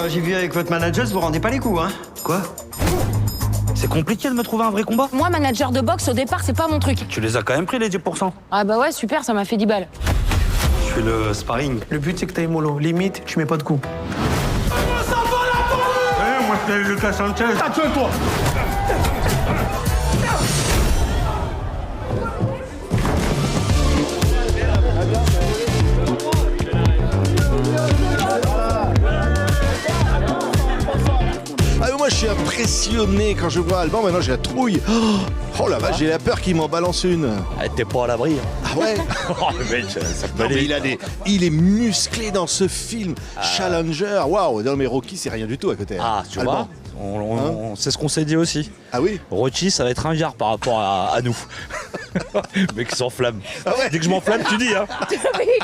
j'ai vu avec votre manager, vous rendez pas les coups, hein. Quoi? C'est compliqué de me trouver un vrai combat? Moi, manager de boxe, au départ, c'est pas mon truc. Tu les as quand même pris, les 10%. Ah bah ouais, super, ça m'a fait 10 balles. Je fais le sparring. Le but, c'est que t'ailles mollo. Limite, tu mets pas de coups. Moi, c'est Lucas Sanchez. Toi. Ah, mais moi, je suis impressionné quand je vois Alban. Maintenant, j'ai la trouille. Oh la vache, j'ai la peur qu'il m'en balance une. Ah, t'es pas à l'abri. Hein. Ah ouais. Oh, le mec, ça peut Non, mais aller. il est musclé dans ce film. Challenger. Waouh. Non, mais Rocky, c'est rien du tout à côté. Ah, tu Alban. vois, c'est ce qu'on s'est dit aussi. Ah oui. Rocky, ça va être un par rapport à nous. Mais qui s'enflamme. Ah ouais. Dès que je m'enflamme, tu dis, hein.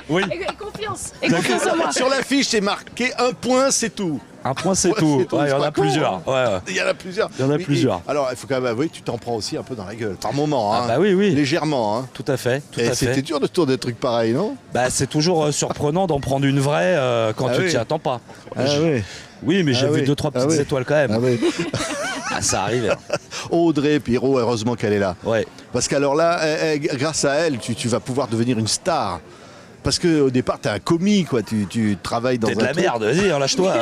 Oui. Et confiance. Et confiance en moi. Sur l'affiche, c'est marqué 1 point, c'est tout. Un point, c'est Ouais, tout. c'est tout, Ouais, il y c'est en pas a con, plusieurs. hein. Ouais. Il y en a plusieurs. Il y en a Oui, plusieurs. Alors, il faut quand même avouer que tu t'en prends aussi un peu dans la gueule. Par moment, hein. Ah bah oui. Légèrement, hein. Tout à fait. Tout Et à c'était fait. dur de tourner des trucs pareils, non? Bah, c'est toujours surprenant d'en prendre une vraie quand Ah tu oui. t'y attends pas. oui. Oui, mais j'ai Ah vu oui. 2-3 petites Ah oui. étoiles quand même. Ah oui. Ah, ça arrive. Audrey Pirot, heureusement qu'elle est là. Ouais. Parce qu'alors là, grâce à elle, tu vas pouvoir devenir une star. Parce qu'au départ, t'es un commis, quoi. Tu travailles dans T'es un de la truc. merde, vas-y, lâche-toi.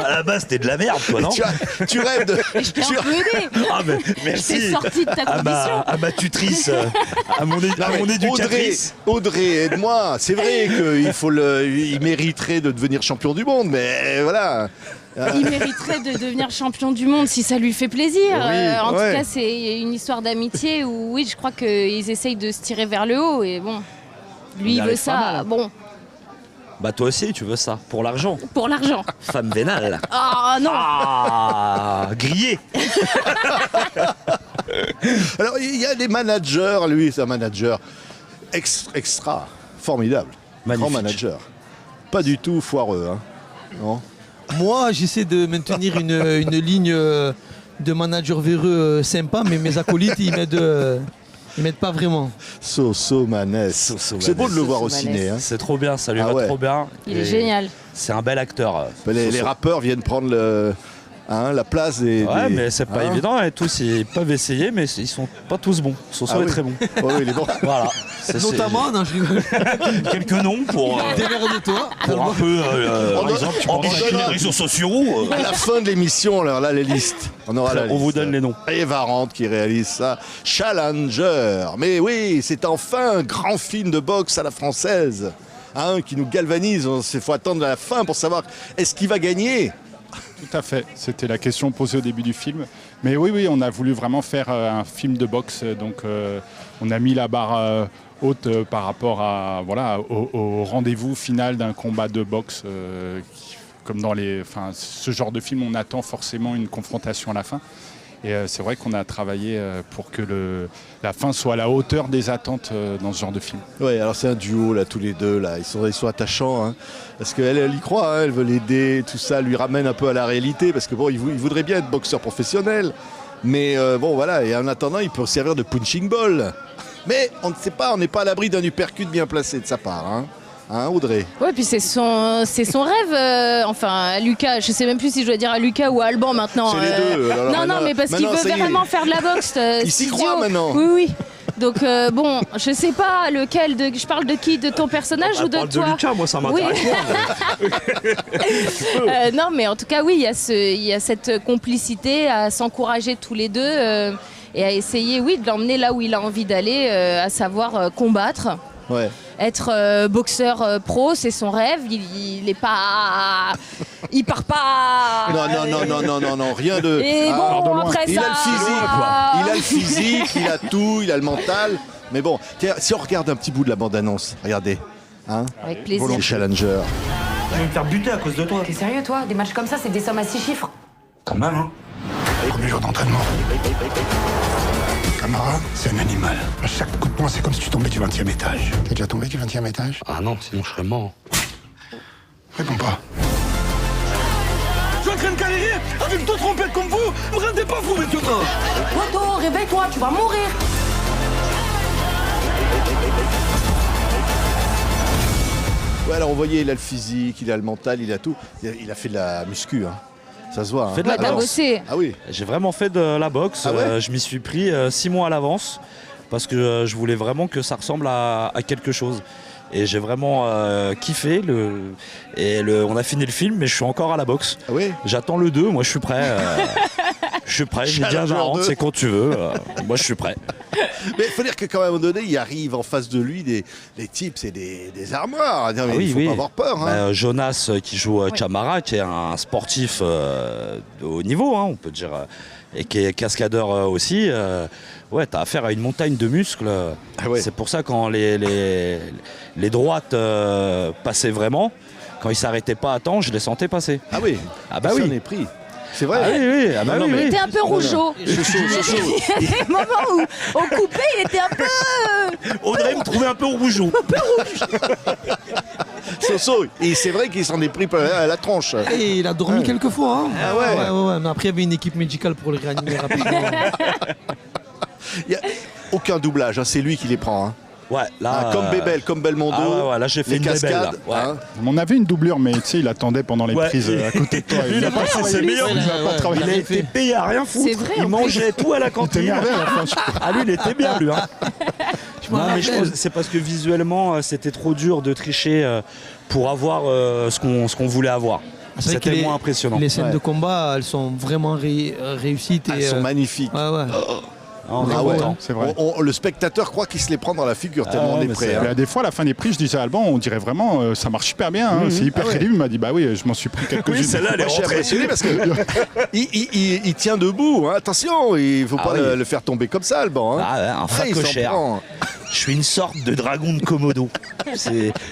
À la base, t'es de la merde, toi, non? Tu rêves de. Je t'ai un peu aidé. Ah, mais Je t'ai merci. sorti de ta condition. À ma tutrice, à mon Non, mais éducatrice. Audrey, aide-moi. C'est vrai qu'il mériterait de devenir champion du monde, mais voilà. Il mériterait de devenir champion du monde si ça lui fait plaisir. Oui, En ouais. tout cas, c'est une histoire d'amitié où, oui, je crois qu'ils essayent de se tirer vers le haut. Et bon, On lui, y il veut arrive pas ça. mal. Bon, Bah, toi aussi, tu veux ça, pour l'argent. pour l'argent. Femme vénale. Ah non. Ah, grillé. Alors, il y a des managers. Lui, c'est un manager extra, formidable. Magnifique. Grand manager. Pas du tout foireux, hein. Non. Moi, j'essaie de maintenir une ligne de manager véreux sympa, mais mes acolytes, ils m'aident pas vraiment. Soso Manès. Soso C'est beau de le Manès. voir au Soso ciné. Manès. Hein. C'est trop bien, ça lui Ah va ouais. trop bien. Il Et est génial. C'est un bel acteur. Les Soso. rappeurs viennent prendre la place des. Ouais, des- mais c'est pas hein. évident. Et tous, ils peuvent essayer, mais ils sont pas tous bons. Soso Ah est oui. très bon. Ouais, il est bon. Voilà. Notamment, non, je rigole. quelques noms pour Démerde-toi. un peu. On Par donne- exemple, tu on prends donne- les réseaux sociaux. À la fin de l'émission, alors là, les listes. On aura la On liste. vous donne les noms. Eva Rand qui réalise ça. Challenger. Mais oui, c'est enfin un grand film de boxe à la française. Hein, qui nous galvanise. Il faut attendre la fin pour savoir est-ce qu'il va gagner. Tout à fait, c'était la question posée au début du film. Mais oui, on a voulu vraiment faire un film de boxe, donc on a mis la barre haute par rapport à, voilà, au rendez-vous final d'un combat de boxe. Comme dans ce genre de film, on attend forcément une confrontation à la fin. Et c'est vrai qu'on a travaillé pour que la fin soit à la hauteur des attentes dans ce genre de film. Ouais, alors c'est un duo là, tous les deux là, ils sont attachants, hein, parce qu'elle elle y croit, hein, elle veut l'aider, tout ça lui ramène un peu à la réalité, parce que bon, il voudrait bien être boxeur professionnel, mais bon voilà, et en attendant, il peut servir de punching ball. Mais on ne sait pas, on n'est pas à l'abri d'un uppercut bien placé de sa part, hein, Audrey. Ouais, puis c'est son rêve. Enfin, à Lucas, je sais même plus si je dois dire à Lucas ou à Alban maintenant. C'est les deux, alors non, maintenant- mais parce qu'il maintenant, ça veut y est. vraiment faire de la boxe. Il s'y cet croit idiot. maintenant. Oui. Donc bon, je sais pas lequel je parle de qui, de ton personnage ou de Parle toi. de Lucas, moi ça Oui. m'intéresse. Non, mais en tout cas, oui, il y a cette complicité à s'encourager tous les deux et à essayer, oui, de l'emmener là où il a envie d'aller, à savoir combattre. Ouais. Être boxeur pro, c'est son rêve. Il est pas, il part pas. Non, rien de. Et Ah, bon, après il ça. a le physique, il a tout, il a le mental. Mais bon, tiens, si on regarde un petit bout de la bande-annonce, regardez. Hein, Avec plaisir. c'est Challenger. Je vais me faire buter à cause de toi. T'es sérieux, toi? Des matchs comme ça, c'est des sommes à 6 chiffres. Quand même, hein. Premier jour d'entraînement. Camara, c'est un animal. À chaque coup de poing, c'est comme si tu tombais du 20e étage. T'es déjà tombé du 20e étage? Ah non, sinon je serais mort. Réponds pas. Je suis en train de galérer avec deux trompettes comme vous. Ne me rendez pas fou maintenant. Poto, réveille-toi, tu vas mourir. Ouais, alors on voyait, il a le physique, il a le mental, il a tout. Il a fait de la muscu, hein. Ça se voit. Fait de la Ouais, t'as boxe. bossé. Ah oui. J'ai vraiment fait de la boxe. Ah ouais Je m'y suis pris 6 mois à l'avance parce que je voulais vraiment que ça ressemble à quelque chose. Et j'ai vraiment kiffé. On a fini le film, mais je suis encore à la boxe. Ah oui. J'attends le 2, moi je suis prêt. Je suis prêt, j'ai dit à Challenger Varane, 2. c'est quand tu veux. Moi je suis prêt. Mais il faut dire qu'à un moment donné, il arrive en face de lui des types, c'est des armoires. Mais il faut pas avoir peur. Hein. Jonas qui joue Chamara, qui est un sportif de haut niveau, hein, on peut dire, et qui est cascadeur aussi. Ouais, t'as affaire à une montagne de muscles. Ah ouais. C'est pour ça quand les droites passaient vraiment, quand ils s'arrêtaient pas à temps, je les sentais passer. Ah oui. Ah bah Ça, oui. on est pris. C'est vrai. Ah oui, oui, ah bah Non, oui, mais- oui. Il était un peu rougeau. Soso. Il y a des moments où on coupait, il était un peu... Audrey me trouvait un peu rougeau. Soso. Et c'est vrai qu'il s'en est pris à la tronche. Et il a dormi quelques fois. Hein. Ah ouais. Ouais. Mais après, il y avait une équipe médicale pour le réanimer rapidement. Il n'y a aucun doublage, hein, c'est lui qui les prend. Hein. Ouais, là. Comme Bébel, comme Belmondo. Ah ouais, là j'ai fait les une bébelle. Là. cascades. Ouais. Hein. On avait une doublure, mais tu sais, il attendait pendant les Ouais, prises à côté de toi. lui, il a passé ses meilleurs. Il a pas travaillé. Il a été payé à rien foutre. C'est vrai, Il en mangeait tout à la Il cantine. t'énervait à la fin, je crois. Ah lui, il était bien, lui. Hein. m'en Non, mais je rappelle. pense c'est parce que visuellement, c'était trop dur de tricher pour avoir ce qu'on voulait avoir. C'est vrai que C'était moins impressionnant. Les scènes Ouais. de combat, elles sont vraiment réussites. Elles sont magnifiques. Ouais, ouais. En Ah est ouais. content. C'est vrai. Le spectateur croit qu'il se les prend dans la figure tellement on ouais, est mais prêt. c'est hein. Mais des fois, à la fin des prises, je disais à Alban, on dirait vraiment, ça marche super bien, hein, c'est hyper Ah ouais. crédible. Il m'a dit, bah oui, je m'en suis pris quelques-unes. Oui, celle-là, elle est Moi, je suis rentrée. impressionné parce que il tient debout. Hein. Attention, il ne faut pas oui. le faire tomber comme ça, Alban. Hein. Ah ouais, un il s'en facochère. prend. Je suis une sorte de dragon de Komodo.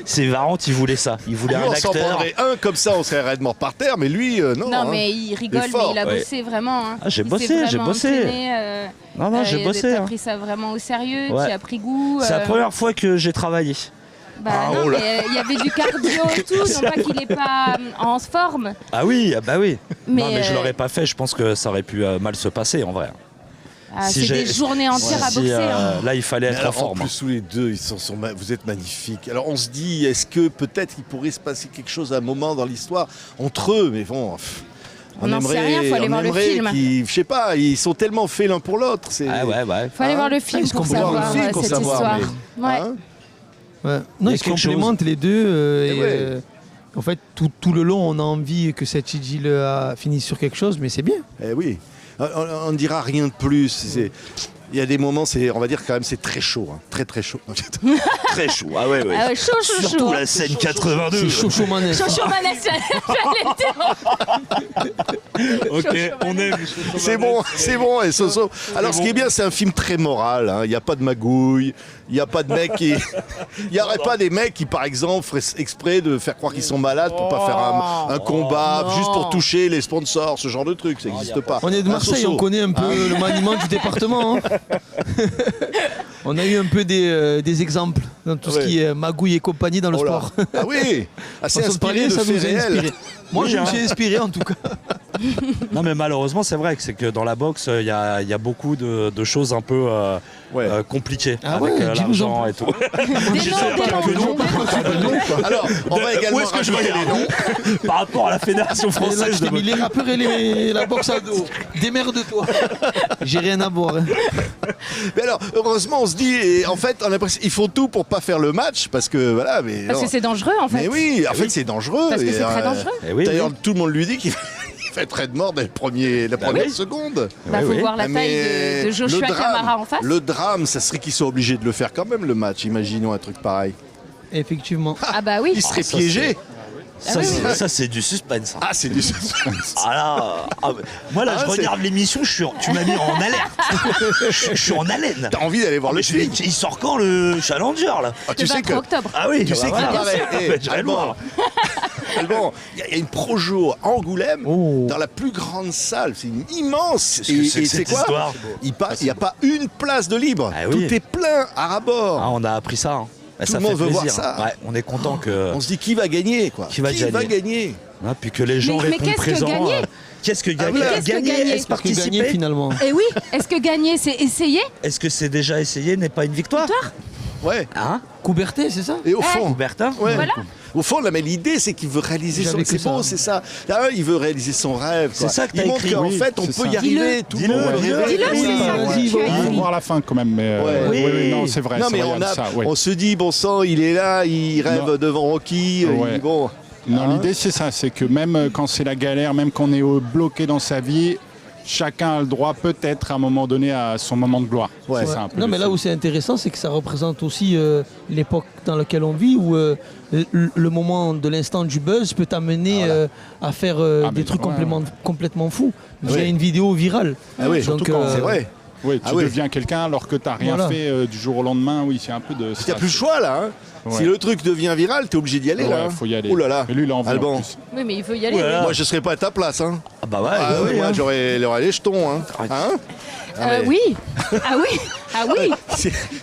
C'est Varane, il voulait ça. Il voulait Nous, un on s'en acteur. prendrait un comme ça, on serait raide mort par terre, mais lui, non. Non, hein. mais il rigole, Il est fort, mais il a ouais. bossé vraiment. Hein. Ah, j'ai Il bossé, s'est j'ai vraiment bossé. entraîné, Non, j'ai bossé. T'as hein. pris ça vraiment au sérieux, Ouais. tu as pris goût. C'est la première fois que j'ai travaillé. Bah Ah, non, oh là. mais il y avait du cardio et tout, non pas qu'il est pas en forme. Ah oui, ah bah oui. Mais, non, mais je l'aurais pas fait. Je pense que ça aurait pu mal se passer en vrai. Ah, Si c'est j'ai- des journées entières à Si, boxer. hein. là, il fallait Mais être en alors, en forme. plus, tous les deux, vous êtes magnifiques. Alors, on se dit, est-ce que peut-être il pourrait se passer quelque chose à un moment dans l'histoire entre eux? Mais bon, On n'en sait rien, faut aller voir le film. Je sais pas, ils sont tellement faits l'un pour l'autre. C'est... Ah ouais, ouais. Faut aller voir le film Ils se pour complètent. savoir Le film pour cette savoir, histoire. mais- Ouais. Hein Ouais. Non, Il y a ils se quelque complémentent les deux. Eh ouais. En fait, tout le long, on a envie que cette idylle finisse sur quelque chose, mais c'est bien. Eh oui, on ne dira rien de plus. Il y a des moments, on va dire quand même, c'est très chaud, hein. Très très chaud. Très chaud. Ah ouais, ouais. Ah ouais, chaud, chaud, chaud. Surtout la scène 82. C'est chaud, chaud, manette. Chaud, chaud, manette, Ok, on aime. C'est bon, et Soso. Alors, ce qui est bien, c'est un film très moral. Hein. Il n'y a pas de magouille. Il n'y a pas de mecs qui. Il n'y aurait pas des mecs qui, par exemple, feraient exprès de faire croire qu'ils sont malades pour pas faire un combat, non. juste pour toucher les sponsors, ce genre de truc. Ça n'existe pas. On est de Hein, Marseille, Soso on connaît un peu le maniement du département. Hein. On a eu un peu des exemples dans tout ce Ouais. qui est magouille et compagnie dans le Oh là. sport. Ah oui, assez On s'en parlait, inspiré de ça nous faits a réels. inspiré. Moi, je me suis inspiré en tout cas. Non, mais malheureusement, c'est vrai que c'est que dans la boxe, il y a beaucoup de choses un peu Ouais. compliquées Ah avec ouais, dis-nous en l'argent et tout. Des noms. Alors, on va également Où est-ce que je rajouter les noms. Par rapport à la fédération Et là, française je de t'ai mis les rappeurs et la boxe à dos. Démerde-toi. J'ai rien à boire. Hein. Mais alors, heureusement, on se dit, et en fait, on a l'impression qu'ils font tout pour pas faire le match, parce que voilà, mais. Parce non. que c'est dangereux en fait. Mais oui, en fait, c'est dangereux. Parce que et, c'est très dangereux. Eh oui, D'ailleurs, oui. tout le monde lui dit qu'il fait très de mort dès la première oui. seconde. Bah, faut oui. voir la taille de Joshua le drame, Camara en face. Le drame, ça serait qu'ils soient obligés de le faire quand même, le match. Imaginons un truc pareil. Effectivement. Ah bah oui. Ils seraient ça, piégés. Ça, oui, c'est- ça, c'est du suspense. Ah, c'est du suspense. Ah là, moi là, Ah, je c'est- regarde l'émission, tu m'as mis en alerte. je suis en haleine. T'as envie d'aller voir le Mais film. il sort quand le Challenger là? Ah, tu Le sais 23 que. octobre. Ah oui, Tu sais bah qu'il voilà. paraît. Ah, bah, j'irai le voir. Alban, il y a une projo à Angoulême, Oh. dans la plus grande salle. C'est immense. Qu'est-ce que c'est que cette histoire? Il n'y a pas une place de libre. Ah oui. Tout est plein à rabord. Ah, on a appris ça. Hein. Bah, Tout ça le monde fait veut voir plaisir. ça. Ouais, on est content que. On se dit qui va gagner, quoi. Qui va gagner Hein, puis que les gens Mais répondent qu'est-ce que présent. gagner Qu'est-ce que gagner? voilà. Qu'est-ce que gagner Est-ce Parce que gagner participer? finalement. Et oui, est-ce que gagner c'est essayer? Est-ce que c'est déjà essayé n'est pas une victoire? Ouais. Hein? Coubertin, c'est ça? Et au fond, Bertin. ouais. Voilà. Au fond, là, mais l'idée, c'est qu'il veut réaliser son. J'avais que C'est ça. beau, c'est ça. Ah, il veut réaliser son rêve. C'est quoi. ça que t'as Il montre écrit. qu'en Oui, fait, on c'est peut ça. y arriver. Tout le monde peut Dis-le, rêver. dis-le, Oui, c'est ça. vas-y, Tu vas-y. as Il faut dit. voir la fin quand même, mais Ouais. oui, non, c'est vrai. Non, c'est mais vrai, on, il y a de ça, oui. on se dit, bon sang, il est là, il rêve Non. devant Rocky. Ouais. Bon. Non, Hein l'idée c'est ça, c'est que même quand c'est la galère, même quand on est bloqué dans sa vie, chacun a le droit peut-être à un moment donné à son moment de gloire. Ouais. C'est ça, un peu Non, le mais là film. où c'est intéressant, c'est que ça représente aussi l'époque dans laquelle on vit, où le moment de l'instant du buzz peut t'amener à faire Ah, des mais trucs ouais, complètement fous via Oui. une vidéo virale. Ah oui, Surtout quand c'est vrai. Oui, tu Ah oui. deviens quelqu'un alors que tu n'as rien Voilà. fait du jour au lendemain. Oui, c'est un peu de. Il n'y a plus le choix là. Hein. Ouais. Si le truc devient viral, t'es obligé d'y aller Ouais, là. hein. faut y aller. Oh là là. Mais lui, il a envie en Alban. plus. Oui, mais il veut y aller. Ouais. oui. Moi, je serais pas à ta place. Hein. Ah bah ouais, Ah oui, ouais, moi, hein. j'aurais les jetons. Hein. Hein Ah, mais Oui. Ah oui. Ah oui.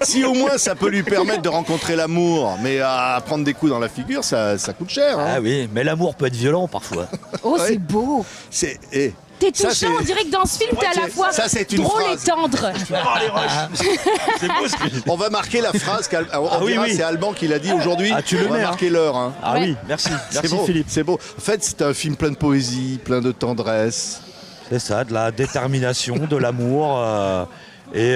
si au moins ça peut lui permettre de rencontrer l'amour, mais à prendre des coups dans la figure, ça coûte cher. Hein. Ah oui, mais l'amour peut être violent parfois. Oh, Ouais. c'est beau. C'est. eh, T'es ça, touchant, c'est- on dirait que dans ce film, t'es à la c'est- fois ça, c'est une drôle phrase. et tendre. C'est beau ce que On va marquer la phrase. On oui, dira, oui. c'est Alban qui l'a dit aujourd'hui. Ah, tu le On va mets, hein. marquer l'heure. Hein. Ah Ouais. oui, merci. C'est Merci beau, Philippe. c'est beau. En fait, c'est un film plein de poésie, plein de tendresse. C'est ça, de la détermination, de l'amour et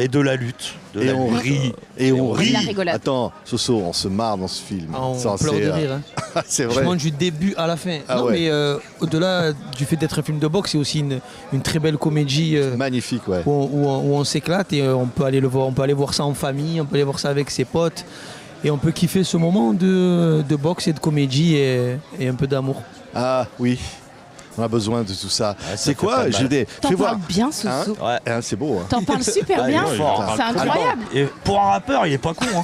de la lutte. De Et la on lutte. rit. Et on Et de la rit. rigolade. Attends, Soso, on se marre dans ce film. Ah, on Ça, pleure c'est, de rire. Hein. c'est vrai. Franchement, du début à la fin. Ah non, ouais. mais au-delà du fait d'être un film de boxe, c'est aussi une très belle comédie Magnifique, ouais. où on s'éclate et on peut aller le voir. On peut aller voir ça en famille, on peut aller voir ça avec ses potes. Et on peut kiffer ce moment de boxe et de comédie et un peu d'amour. Ah oui, on a besoin de tout ça. ça C'est fait quoi pas de mal. Fais T'en voir. parles bien, Soso. Hein Ouais. Hein, c'est beau. Hein. T'en parles super Ah, bien. il est fort, hein. C'est incroyable. Et pour un rappeur, il est pas con. Hein.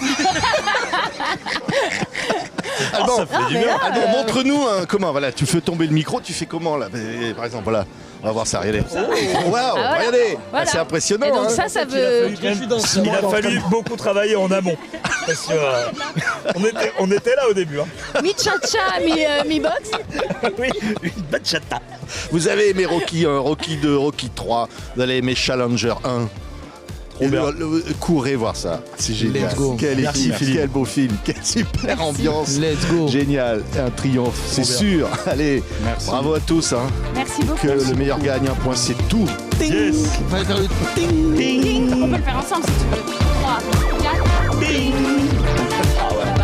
Alban, ça fait du bien. Alban, montre-nous comment. Voilà, tu fais tomber le micro, tu fais comment là par exemple, voilà. On va voir ça, regardez. Waouh, voilà. regardez. Voilà. Ah, c'est impressionnant. Et donc hein. ça veut... Il a fallu beaucoup travailler en amont. Parce que on était là au début. Hein. Mi-cha-cha, mi-box. Oui, une bachata. Vous avez aimé Rocky 1, Rocky 2, Rocky 3. Vous allez aimer Challenger 1. Et bien. Courez voir ça. C'est génial. Let's go. Quel Merci, équipe, Philippe. quel beau film, quelle super ambiance. Let's go. Génial, un triomphe, c'est bien. sûr. Allez, Merci. bravo à tous. Hein. Merci beaucoup. Que le meilleur gagne un point, c'est tout. Yes. Fallait faire le ting. On peut le faire ensemble si tu veux. 3, 4, Ah ouais.